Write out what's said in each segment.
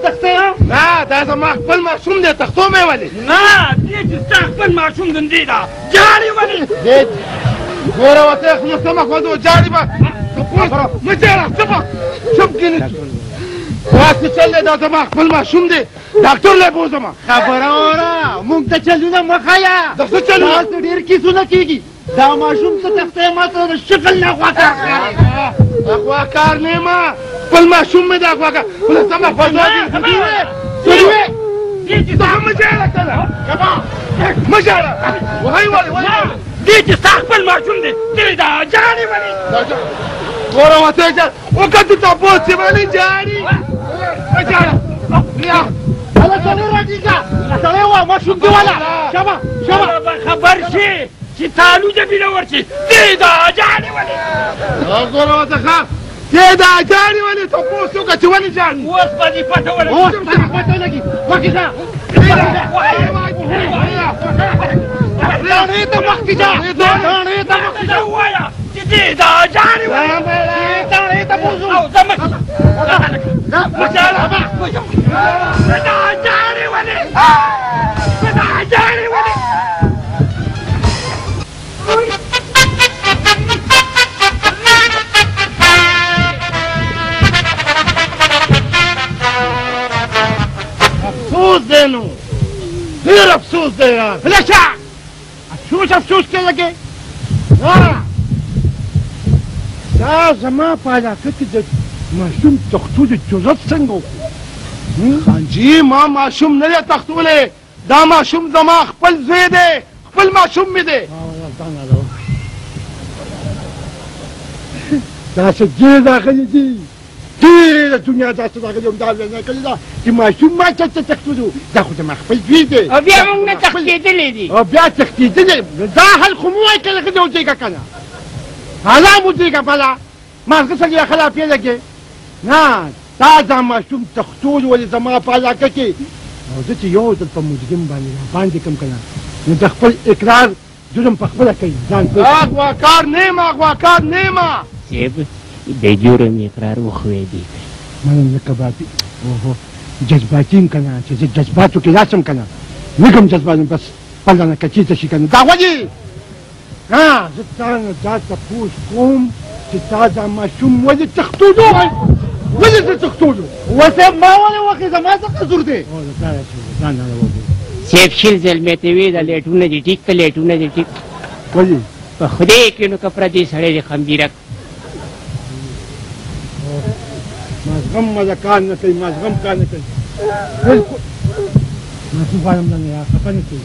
تختې نه دا زما خپل ماشوم دی تختو مې ولې نه دې چې ستا خپل ماشوم دندې ده جاړې ولې ګوره ورته خو نو سمه خو جاړې به مه جاړه چپ کښېنې داسې چل دی دا زما خپل ماشوم دی ډاکټر لی بوځمه خبره واوره موږ ته چلونه مه ښیه د څه چلونه تاسو ډېر کیسونه کېږي دا ماشوم ته تختې ما ته د شکل نه غواکار اغواکار نه ما خپل ماشوم مې د اغواکار خو سمه فضا دي ته هم مه جاړه کله مه جاړه وهی ولې دې چې ستا خپل ماشوم دی دې دا جاړې ولې ګوره ورته وکتو تپوس چې ولې جاړي مه جاړه هله سړی راټیږه سړی وه ماشوم دې والا شابه خبر شي چې تالو جبینه ورشي دې دا جاړې ولې ګوره ورته ښه دې دا جاړې ولې تپوس وکړه چې ولې جاړي اوس به دې پته ولګي اوس به دې پته ولګي مخکې ځه داڼې ته مخکې ځه داڼې ته مخکې ځه ووایه چې دې دا جاړې ولې داڼې ته بوځو او زه مخکې دا جاړې ولې دا جاړې ولې افسوس دی نو ډېر افسوس دی یار لکه افسوس کې لګې دا زما په علاقه کې د ماشوم تختو د جرت څنګه وکړو خانجي ما ماشوم نه دی تختولی دا ماشوم زما خپل زوی دی خپل ماشوم مې دی داسې ډېر راغلي دي ډېره دنیا داسې راغلي هم دا نه کړې ده چې ماشوم ما چېرته تختلو دا خو زما خپل زوی دی او بیا موږ نه تښتېدلی دي او بیا تښتېدلی دا حل خو مو وایي کله ښه دی ودرېږه که نه حالا مو ودرېږه بله مازغه سړي ښه لافې لګې نه دا ماشوم تختول ولې زما په علاقه کې او زه چې یو ځل په مجرم باندې باندې کړم که نه نو د خپل اقرار جرم په خپله کوي ځان اغواکار نه یم اغواکار نه یم صاحب د جرم اقرار وښویېدی منم لکه باطي اوهو جذباتي یم که نه چې زه جذباتو کې راشم که نه لږ جذبات بس خپله نه که چېرته شي که نه دا ولې زه تا نه دا تپوس کوم چې تا دا ماشوم ولې تختولو ولې زه تختولو وصاحب ما ولې وخې زما څه قصور دی صاحب شل ځل مې ته وې دا لیټونه دي ټیک که لیټونه دي ټیک ولې په خدای کې نو که پردي سړی دی خمبیرک مازغم مزه کار نه کوي مازغم کار نه کوي بالکل ماشوم غواړم نه یار خفه نه کړي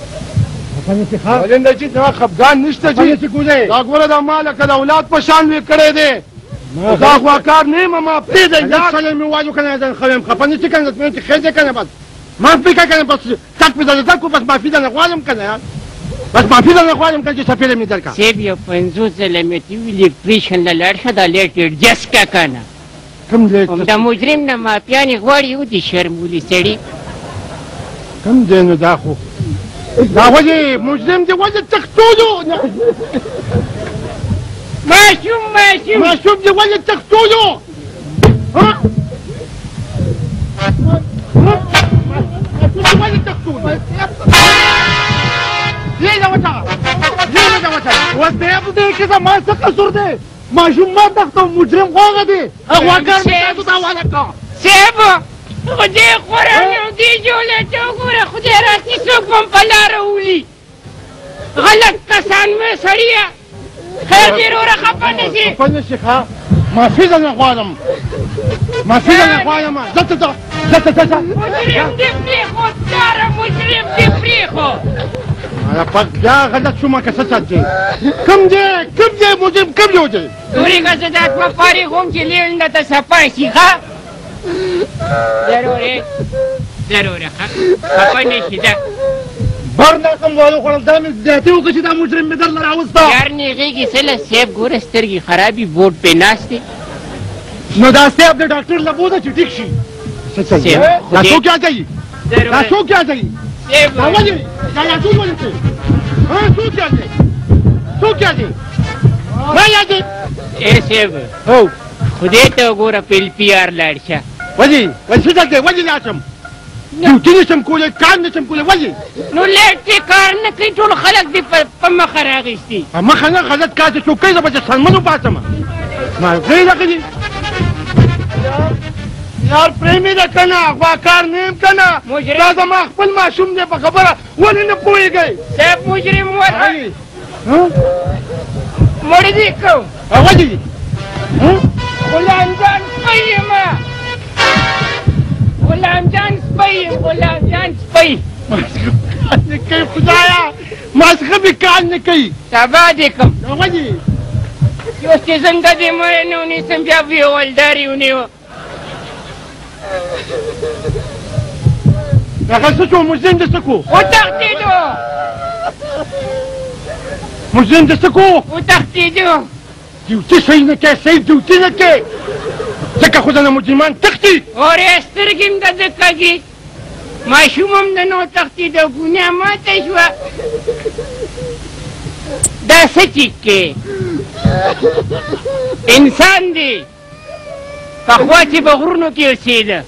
خفه نه کړي ښه ولې نه چې زما خفګان نشته خفه نه چې کړي ګولې دا ګوره دا ما لکه د اولاد په شان وې کړی دی دا اغواکار نه یم ما پرېږدئ لږ سړی مې وایو که نه ځان ښه یم خفه نه شي که نه زما چې خیر دی که نه بس معافي که نه بس تک مې درته درکړو بس معافي درنه غواړم که نه یار بس معافي درنه غواړم که نه چې څپېړه مې درکړه صاحب یو 50 ځله مې ته ویل الیکټریشن له لاړ شه دا لیټ ایډجسټ کړه که نه کوم لیټ د مجرم نه مافیانې غواړي ودې شرمولي سړي کوم دی نو دا خو دا ولې مجرم دی ولې تختولو ماشوم دی ولې تختولو ولې تختولو ليه وتعالى ليه وتعالى وصاحب دې کې زما څه قصور دی ماشوم ما تختو مجرم غوغه دی اغواګر مې تاسو ته حواله کړه صاحب خدای قرآن او دې جوړه ته وګوره خدای راسي څوک هم په لاره ولي غلط کسان مې سړیه خیر دې وروره خفه نه شي خفه نه شي ښه معافي درنه غواړم معافي درنه غواړم دلته مجرم دې پرېښود پلاره مجرم دې پرېښود پک بیا غلط شومه که څه چل دی کوم دی مجرم کوم یو دی ګورې که زه دا دوه فارغ وم چې لیل نه ته صفا شي ښه ضروري خفه نه شي ده بر نه کوم والو خوړل دا مې زیاتې وکړه چې دا مجرم مې درله راوسته یار نیغېږي سله صاحب ګوره سترګې خرابي بورډ پې ناست دی نو دا صاحب د ډاکټر له بوده چې ټیک شي دا څوک یاد کوي دا څوک یاد کوي دا ولې دا یادون ولې کوي څوک یاد کوي څوک یاد کوي ما یاد اے صاحب هو خدای ته وګوره په LPR لاړ شه ولې څه ډول دی ولې لاړ شم ډیوټي نشم کولی کار نشم کولی ولې نو لیټ چې کار نه کوي ټول خلک دې په مخه راغېستي په مخه نه غلط کار ته څوک کوي زه به چې سلمن وباسم مالګۍ راغلي یار پریمي ده که نه غواکار نه یم که نه دا زما خپل ماشوم دی په خبره ولې نه پوهېږئ صاحب مجرم وله مړ دې کوم ولې غلام جان سپی یم غلام جان سپی یم غلام جان سپی کار نه کوي خدایا مازغه مې کار نه کوي سبا دې کوم ولې یو چې څنګه دې مړی نه ونیسم بیا به یې ولدار یې ونیوه هغه څه شو مجرم دې څه کو وتښتېدو مجرم دې څه کو وتښتېدو ډیوټي صحیح نه کوي صحیح ډیوټي نه کوي ځکه خو دنه مجرمان تښتي اورې سترګې م د ده کږي ماشوم هم د نو تښتېدو ګناه ماته شوه دا څه ټیک کې انسان دی پخوا چې په غرونو کې اوسېده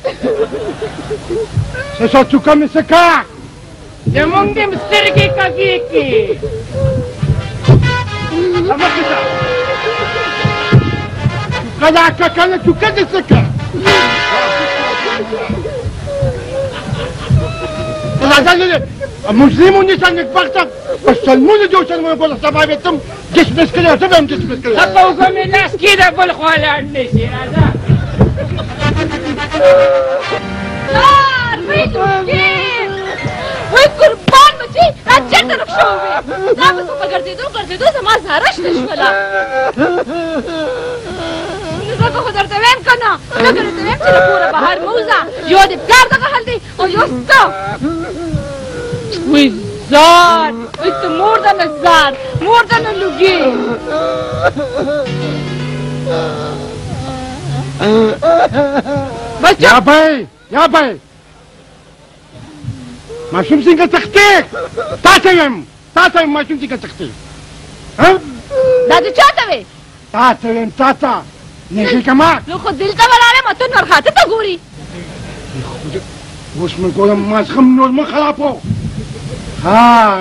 څه شو چوکه مې څه کا زمونږ دې م سترګې کږې کړې مخکې شه چوکه دا که که نه چوکه دې څه که مجرم ونیسه نېکبخته په سلمونو دې وشلمونه بوله سبا بیا ته هم ډسمس کړی زه به هم ډسمس کړی ښه په اوږه مې لاس کېږده بل خوا لاړ نه شي راځه وای قربان بچی را چېرته ورک شوی وې دا به څه په ګرځېدو زما زهره شنه شوله زه خو درته ویم که نه زه که درته ویم چې له کوره بهر مه وځه یو د پلار دغه حال دی او یو ستا وای زار وای ته مور ده نه زار مور ده نه لوګي یا بای یا بای ماشوم څنګه تښتې تا ته ویم ماشوم څنګه تښتې دا د چا ته وې تا ته ویم تا ته نږدې که ما نو خو دلته ولاړ یم ته نور خاته ته ګوري اوس مې ګورم مازغه نور مه خرابوه ها